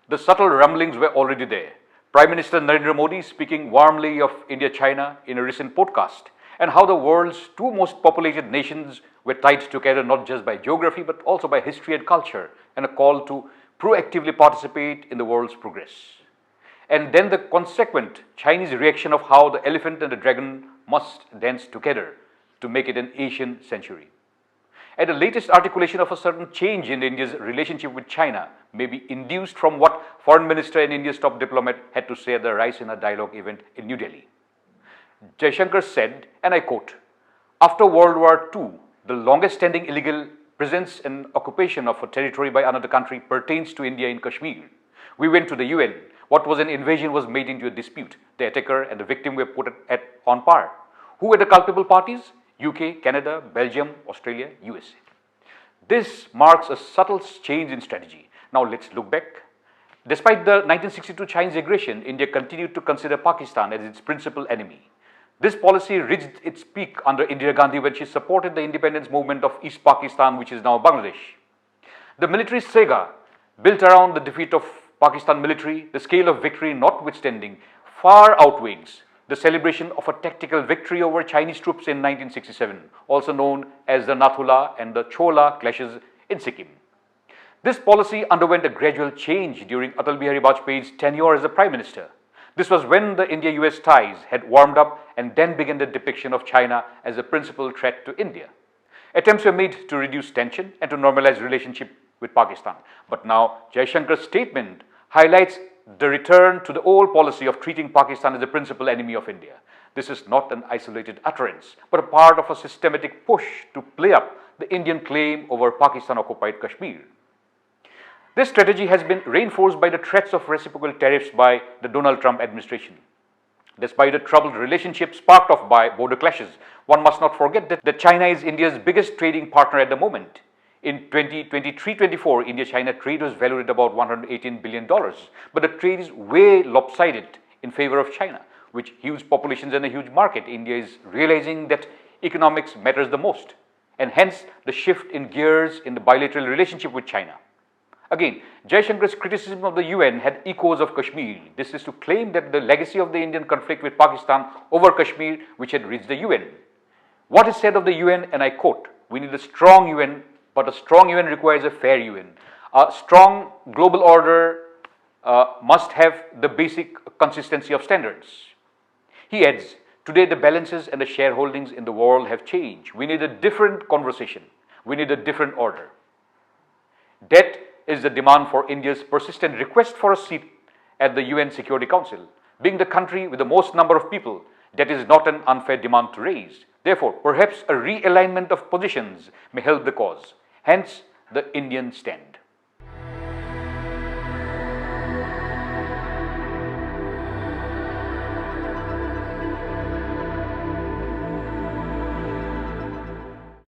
The subtle rumblings were already there. Prime Minister Narendra Modi speaking warmly of India-China in a recent podcast, and how the world's two most populated nations were tied together not just by geography but also by history and culture, and a call to proactively participate in the world's progress. And then the consequent Chinese reaction of how the elephant and the dragon must dance together to make it an Asian sanctuary. And the latest articulation of a certain change in India's relationship with China may be induced from what Foreign Minister and India's top diplomat had to say at the Raisina Dialogue event in New Delhi. Jaishankar said, and I quote, "After World War II, the longest standing illegal presence and occupation of a territory by another country pertains to India in Kashmir. We went to the UN. What was an invasion was made into a dispute. The attacker and the victim were put on par. Who were the culpable parties? UK, Canada, Belgium, Australia, USA. This marks a subtle change in strategy. Now let's look back. Despite the 1962 Chinese aggression, India continued to consider Pakistan as its principal enemy. This policy reached its peak under Indira Gandhi when she supported the independence movement of East Pakistan, which is now Bangladesh. The military saga built around the defeat of Pakistan military, the scale of victory notwithstanding, far outweighs the celebration of a tactical victory over Chinese troops in 1967, also known as the Nathula and the Chola clashes in Sikkim. This policy underwent a gradual change during Atal Bihari Vajpayee's tenure as the Prime Minister. This was when the India-US ties had warmed up, and then began the depiction of China as a principal threat to India. Attempts were made to reduce tension and to normalize relationship with Pakistan. But now Jaishankar's statement highlights the return to the old policy of treating Pakistan as the principal enemy of India. This is not an isolated utterance, but a part of a systematic push to play up the Indian claim over Pakistan-occupied Kashmir. This strategy has been reinforced by the threats of reciprocal tariffs by the Donald Trump administration. Despite the troubled relationship sparked off by border clashes, one must not forget that China is India's biggest trading partner at the moment. In 2023-24, India-China trade was valued at about $118 billion, but the trade is way lopsided in favor of China. With huge populations and a huge market, India is realizing that economics matters the most, and hence the shift in gears in the bilateral relationship with China. Again, Jaishankar's criticism of the UN had echoes of Kashmir. This is to claim that the legacy of the Indian conflict with Pakistan over Kashmir, which had reached the UN. What is said of the UN, and I quote, "We need a strong UN, but a strong UN requires a fair UN. A strong global order must have the basic consistency of standards." He adds, "Today the balances and the shareholdings in the world have changed. We need a different conversation. We need a different order." That is the demand for India's persistent request for a seat at the UN Security Council. Being the country with the most number of people, that is not an unfair demand to raise. Therefore, perhaps a realignment of positions may help the cause. Hence, the Indian stand.